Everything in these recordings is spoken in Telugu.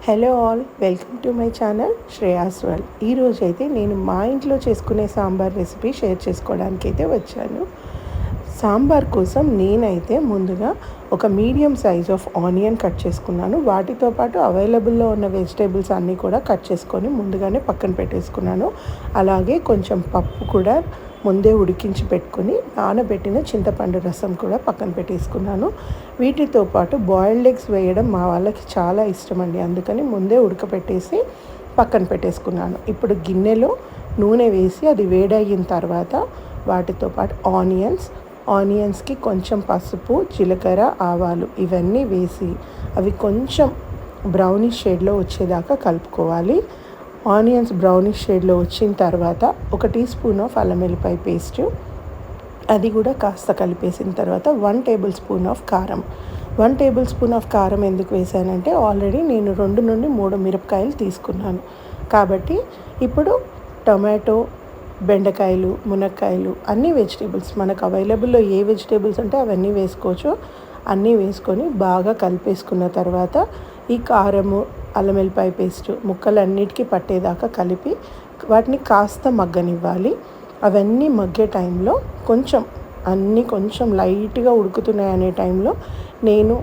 Hello all, welcome to my channel Shreyas world. ఈరోజు అయితే నేను మా ఇంట్లో చేసుకునే సాంబార్ రెసిపీ షేర్ చేసుకోవడానికి అయితే వచ్చాను. సాంబార్ కోసం నేనైతే ముందుగా ఒక medium size of onion cut చేసుకున్నాను. వాటితో పాటు అవైలబుల్లో ఉన్న వెజిటేబుల్స్ అన్నీ కూడా కట్ చేసుకొని ముందుగానే పక్కన పెట్టేసుకున్నాను. అలాగే కొంచెం పప్పు కూడా ముందే ఉడికించి పెట్టుకొని నానబెట్టిన చింతపండు రసం కూడా పక్కన పెట్టేసుకున్నాను. వీటితో పాటు బాయిల్డ్ ఎగ్స్ వేయడం మా వాళ్ళకి చాలా ఇష్టం అండి. అందుకని ముందే ఉడకపెట్టేసి పక్కన పెట్టేసుకున్నాను. ఇప్పుడు గిన్నెలో నూనె వేసి అది వేడయిన తర్వాత వాటితో పాటు ఆనియన్స్కి కొంచెం పసుపు, జీలకర్ర, ఆవాలు ఇవన్నీ వేసి అవి కొంచెం బ్రౌనిష్ షేడ్లో వచ్చేదాకా కలుపుకోవాలి. ఆనియన్స్ బ్రౌనిష్ షేడ్లో వచ్చిన తర్వాత 1 టీ స్పూన్ ఆఫ్ అల్లం వెల్లిపాయ పేస్ట్, అది కూడా కాస్త కలిపేసిన తర్వాత 1 టేబుల్ స్పూన్ ఆఫ్ కారం. 1 టేబుల్ స్పూన్ ఆఫ్ కారం ఎందుకు వేసానంటే ఆల్రెడీ నేను 2 నుండి 3 మిరపకాయలు తీసుకున్నాను కాబట్టి. ఇప్పుడు టొమాటో, బెండకాయలు, మునక్కాయలు అన్ని వెజిటేబుల్స్ మనకు అవైలబుల్లో ఏ వెజిటేబుల్స్ ఉంటే అవన్నీ వేసుకోవచ్చు. అన్నీ వేసుకొని బాగా కలిపేసుకున్న తర్వాత ఈ కారము, అల్లం వెల్లిపాయ పేస్ట్ ముక్కలన్నిటికీ పట్టేదాకా కలిపి వాటిని కాస్త మగ్గనివ్వాలి. అవన్నీ మగ్గే టైంలో కొంచెం లైట్గా ఉడుకుతున్నాయి అనే టైంలో నేను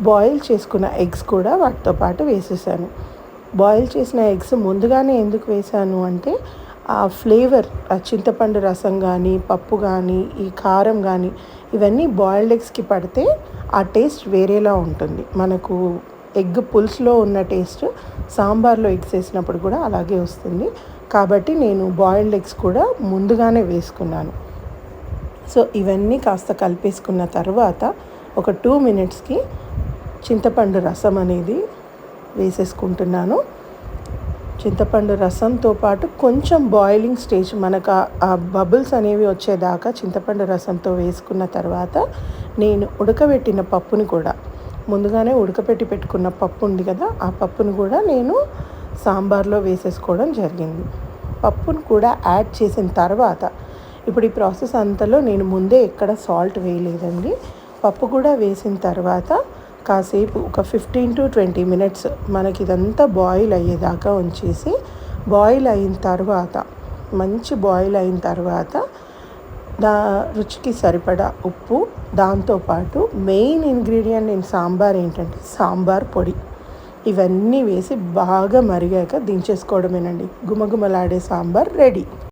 బాయిల్ చేసుకున్న ఎగ్స్ కూడా వాటితో పాటు వేసేసాను. బాయిల్ చేసిన ఎగ్స్ ముందుగానే ఎందుకు వేసాను అంటే ఆ ఫ్లేవర్, ఆ చింతపండు రసం కానీ, పప్పు కానీ, ఈ కారం కానీ ఇవన్నీ బాయిల్డ్ ఎగ్స్కి పడితే ఆ టేస్ట్ వేరేలా ఉంటుంది. మనకు ఎగ్ పులుసులో ఉన్న టేస్ట్ సాంబార్లో ఎగ్స్ వేసినప్పుడు కూడా అలాగే వస్తుంది. కాబట్టి నేను బాయిల్డ్ ఎగ్స్ కూడా ముందుగానే వేసుకున్నాను. సో ఇవన్నీ కాస్త కలిపేసుకున్న తర్వాత ఒక 2 మినిట్స్కి చింతపండు రసం అనేది వేసేసుకుంటున్నాను. చింతపండు రసంతో పాటు కొంచెం బాయిలింగ్ స్టేజ్ మనకు ఆ బబుల్స్ అనేవి వచ్చేదాకా చింతపండు రసంతో వేసుకున్న తర్వాత నేను ఉడకబెట్టిన పప్పుని కూడా ముందుగానే ఉడకపెట్టి పెట్టుకున్న పప్పు ఉంది కదా, ఆ పప్పును కూడా నేను సాంబార్లో వేసేసుకోవడం జరిగింది. పప్పును కూడా యాడ్ చేసిన తర్వాత ఇప్పుడు ఈ ప్రాసెస్ అంతలో నేను ముందే ఎక్కడ సాల్ట్ వేయలేదండి. పప్పు కూడా వేసిన తర్వాత కాసేపు ఒక 15 to 20 మినిట్స్ మనకి ఇదంతా బాయిల్ అయ్యేదాకా ఉంచేసి మంచి బాయిల్ అయిన తర్వాత రుచికి సరిపడా ఉప్పు, దాంతోపాటు మెయిన్ ఇంగ్రీడియంట్ ఇన్ సాంబార్ ఏంటంటే సాంబార్ పొడి, ఇవన్నీ వేసి బాగా మరిగాక దించేసుకోవడమేనండి. గుమగుమలాడే సాంబార్ రెడీ.